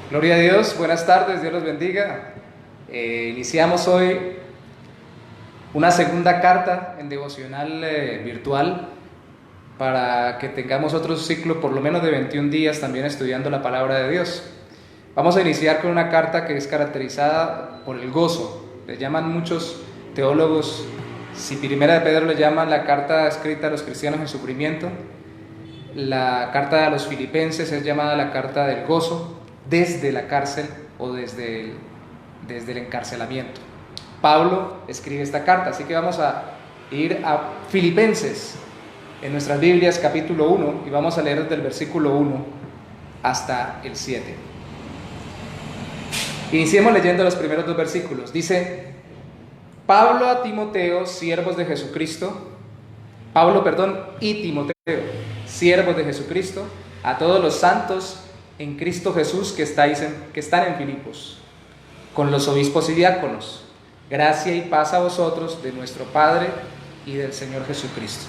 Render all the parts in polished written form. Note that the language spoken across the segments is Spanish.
Gloria a Dios, buenas tardes, Dios los bendiga. Iniciamos hoy una segunda carta en devocional virtual para que tengamos otro ciclo por lo menos de 21 días también estudiando la palabra de Dios. Vamos a iniciar con una carta que es caracterizada por el gozo. Le llaman muchos teólogos, si Primera de Pedro le llaman la carta escrita a los cristianos en sufrimiento, la carta a los filipenses es llamada la carta del gozo, desde la cárcel o desde el encarcelamiento. Pablo escribe esta carta, así que vamos a ir a Filipenses en nuestras Biblias capítulo 1 y vamos a leer desde el versículo 1 hasta el 7. Iniciemos leyendo los primeros dos versículos. Dice: Pablo a Timoteo, siervos de Jesucristo, y Timoteo, siervos de Jesucristo, a todos los santos en Cristo Jesús que están en Filipos, con los obispos y diáconos, gracia y paz a vosotros de nuestro Padre y del Señor Jesucristo.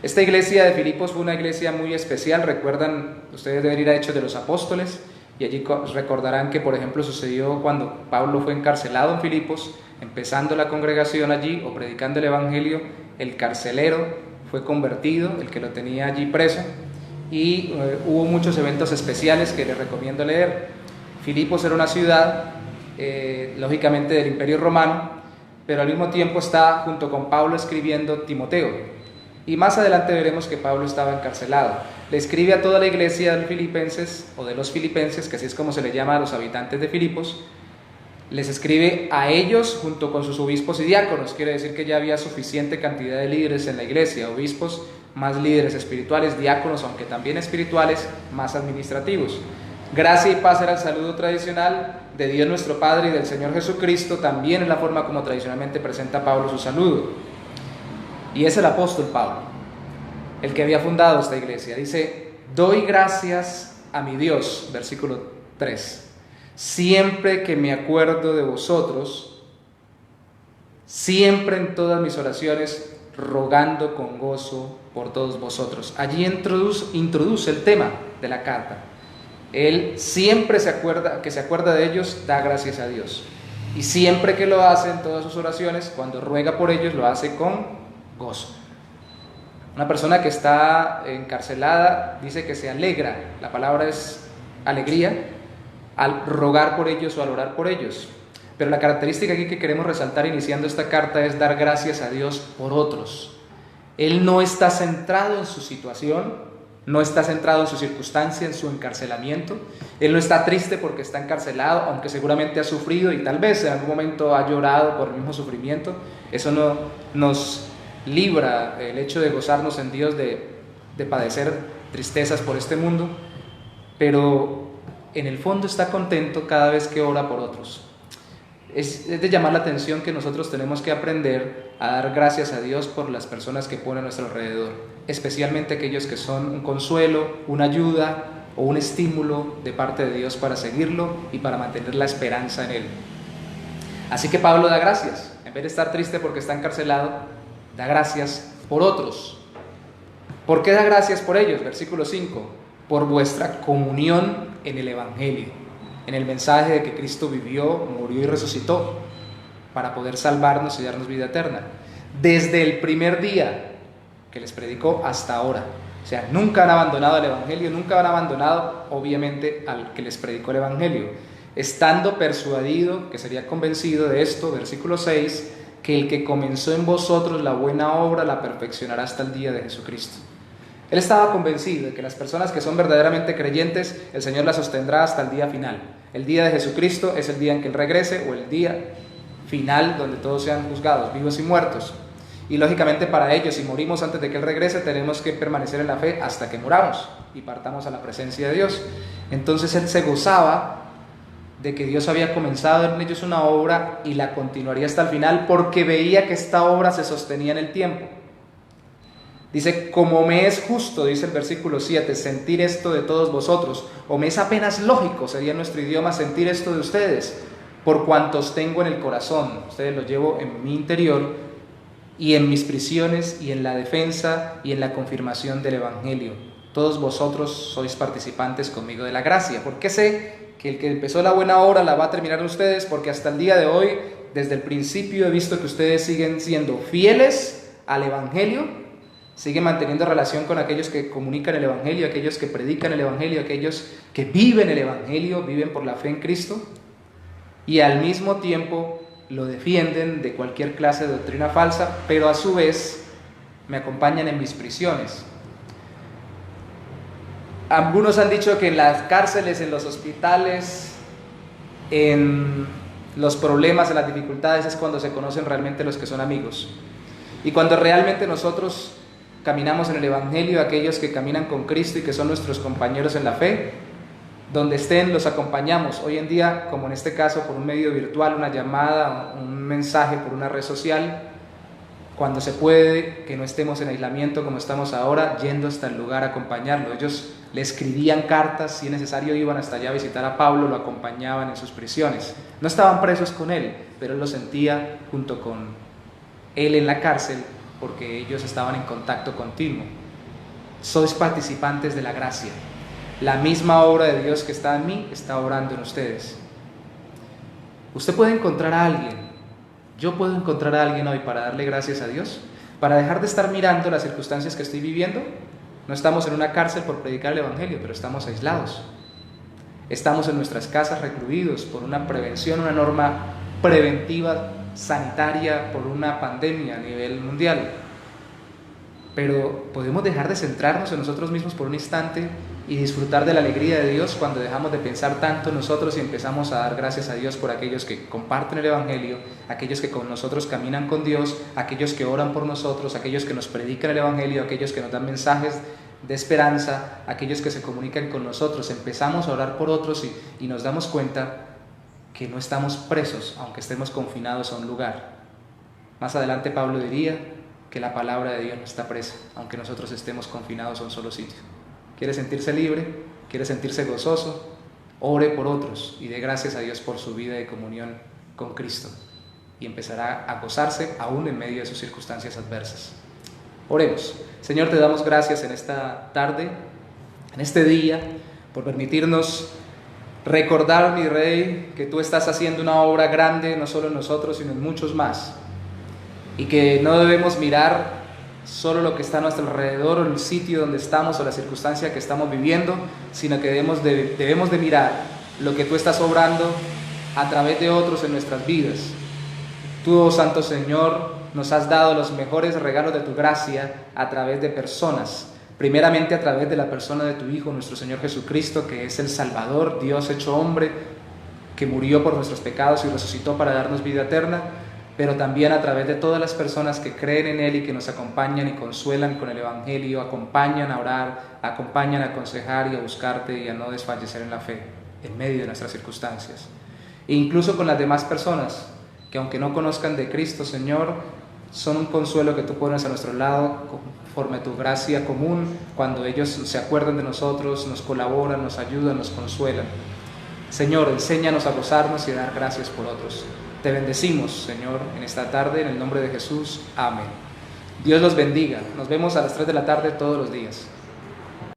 Esta iglesia de Filipos fue una iglesia muy especial. Recuerdan, ustedes deben ir a Hechos de los Apóstoles, y allí recordarán que, por ejemplo, sucedió cuando Pablo fue encarcelado en Filipos, empezando la congregación allí o predicando el Evangelio, el carcelero fue convertido, el que lo tenía allí preso, y hubo muchos eventos especiales que les recomiendo leer. Filipos era una ciudad, lógicamente del Imperio Romano, pero al mismo tiempo está junto con Pablo escribiendo Timoteo, y más adelante veremos que Pablo estaba encarcelado. Le escribe a toda la iglesia de Filipenses, o de los filipenses, que así es como se le llama a los habitantes de Filipos. Les escribe a ellos junto con sus obispos y diáconos. Quiere decir que ya había suficiente cantidad de líderes en la iglesia, obispos más líderes espirituales, diáconos, aunque también espirituales, más administrativos. Gracia y paz era el saludo tradicional de Dios nuestro Padre y del Señor Jesucristo, también es la forma como tradicionalmente presenta Pablo su saludo. Y es el apóstol Pablo, el que había fundado esta iglesia. Dice: doy gracias a mi Dios, versículo 3, siempre que me acuerdo de vosotros, siempre en todas mis oraciones, rogando con gozo por todos vosotros. Allí introduce el tema de la carta. Él siempre se acuerda de ellos, da gracias a Dios. Y siempre que lo hace en todas sus oraciones, cuando ruega por ellos, lo hace con gozo. Una persona que está encarcelada dice que se alegra, la palabra es alegría, al rogar por ellos o al orar por ellos. Pero la característica aquí que queremos resaltar iniciando esta carta es dar gracias a Dios por otros. Él no está centrado en su situación, no está centrado en su circunstancia, en su encarcelamiento. Él no está triste porque está encarcelado, aunque seguramente ha sufrido y tal vez en algún momento ha llorado por el mismo sufrimiento. Eso no nos libra el hecho de gozarnos en Dios, de padecer tristezas por este mundo, pero en el fondo está contento cada vez que ora por otros. Es de llamar la atención que nosotros tenemos que aprender a dar gracias a Dios por las personas que pone a nuestro alrededor, especialmente aquellos que son un consuelo, una ayuda o un estímulo de parte de Dios para seguirlo y para mantener la esperanza en Él. Así que Pablo da gracias, en vez de estar triste porque está encarcelado, da gracias por otros. ¿Por qué da gracias por ellos? Versículo 5, por vuestra comunión en el Evangelio, en el mensaje de que Cristo vivió, murió y resucitó para poder salvarnos y darnos vida eterna, desde el primer día que les predicó hasta ahora. O sea, nunca han abandonado el Evangelio, nunca han abandonado obviamente al que les predicó el Evangelio, estando persuadido, que sería convencido de esto, versículo 6, que el que comenzó en vosotros la buena obra la perfeccionará hasta el día de Jesucristo. Él estaba convencido de que las personas que son verdaderamente creyentes, el Señor las sostendrá hasta el día final. El día de Jesucristo es el día en que Él regrese, o el día final donde todos sean juzgados, vivos y muertos. Y lógicamente para ellos, si morimos antes de que Él regrese, tenemos que permanecer en la fe hasta que muramos y partamos a la presencia de Dios. Entonces Él se gozaba de que Dios había comenzado en ellos una obra y la continuaría hasta el final, porque veía que esta obra se sostenía en el tiempo. Dice: como me es justo, dice el versículo 7, sentir esto de todos vosotros, o me es apenas lógico, sería nuestro idioma, sentir esto de ustedes, por cuantos tengo en el corazón. Ustedes los llevo en mi interior, y en mis prisiones, y en la defensa, y en la confirmación del Evangelio. todos vosotros sois participantes conmigo de la gracia. Porque sé que el que empezó la buena obra la va a terminar en ustedes, porque hasta el día de hoy, desde el principio he visto que ustedes siguen siendo fieles al Evangelio, siguen manteniendo relación con aquellos que comunican el Evangelio, aquellos que predican el Evangelio, aquellos que viven el Evangelio, viven por la fe en Cristo, y al mismo tiempo lo defienden de cualquier clase de doctrina falsa, pero a su vez me acompañan en mis prisiones. Algunos han dicho que en las cárceles, en los hospitales, en los problemas, en las dificultades es cuando se conocen realmente los que son amigos. Y cuando realmente nosotros caminamos en el Evangelio, aquellos que caminan con Cristo y que son nuestros compañeros en la fe, donde estén los acompañamos. Hoy en día, como en este caso, por un medio virtual, una llamada, un mensaje por una red social, cuando se puede, que no estemos en aislamiento como estamos ahora, yendo hasta el lugar a acompañarlo. Ellos le escribían cartas, si es necesario iban hasta allá a visitar a Pablo, lo acompañaban en sus prisiones. No estaban presos con él, pero él lo sentía junto con él en la cárcel, porque ellos estaban en contacto continuo. Sois participantes de la gracia. La misma obra de Dios que está en mí está obrando en ustedes. Usted puede encontrar a alguien, yo puedo encontrar a alguien hoy para darle gracias a Dios, para dejar de estar mirando las circunstancias que estoy viviendo. No estamos en una cárcel por predicar el Evangelio, pero estamos aislados. Estamos en nuestras casas recluidos por una prevención, una norma preventiva sanitaria por una pandemia a nivel mundial. Pero podemos dejar de centrarnos en nosotros mismos por un instante y disfrutar de la alegría de Dios cuando dejamos de pensar tanto en nosotros y empezamos a dar gracias a Dios por aquellos que comparten el Evangelio, aquellos que con nosotros caminan con Dios, aquellos que oran por nosotros, aquellos que nos predican el Evangelio, aquellos que nos dan mensajes de esperanza, aquellos que se comunican con nosotros. Empezamos a orar por otros y nos damos cuenta que no estamos presos, aunque estemos confinados a un lugar. Más adelante Pablo diría que la palabra de Dios no está presa, aunque nosotros estemos confinados a un solo sitio. ¿Quiere sentirse libre? ¿Quiere sentirse gozoso? Ore por otros y dé gracias a Dios por su vida de comunión con Cristo, y empezará a gozarse aún en medio de sus circunstancias adversas. Oremos. Señor, te damos gracias en esta tarde, en este día, por permitirnos recordar, mi Rey, que tú estás haciendo una obra grande, no solo en nosotros, sino en muchos más, y que no debemos mirar solo lo que está a nuestro alrededor, o el sitio donde estamos, o la circunstancia que estamos viviendo, sino que debemos de mirar lo que tú estás obrando a través de otros en nuestras vidas. Tú, oh Santo Señor, nos has dado los mejores regalos de tu gracia a través de personas, primeramente a través de la persona de tu Hijo, nuestro Señor Jesucristo, que es el Salvador, Dios hecho hombre, que murió por nuestros pecados y resucitó para darnos vida eterna, pero también a través de todas las personas que creen en Él y que nos acompañan y consuelan con el Evangelio, acompañan a orar, acompañan a aconsejar y a buscarte y a no desfallecer en la fe, en medio de nuestras circunstancias. E incluso con las demás personas, que aunque no conozcan de Cristo, Señor, son un consuelo que tú pones a nuestro lado conforme a tu gracia común, cuando ellos se acuerdan de nosotros, nos colaboran, nos ayudan, nos consuelan. Señor, enséñanos a gozarnos y a dar gracias por otros. Te bendecimos, Señor, en esta tarde, en el nombre de Jesús. Amén. Dios los bendiga. Nos vemos a las 3 de la tarde todos los días.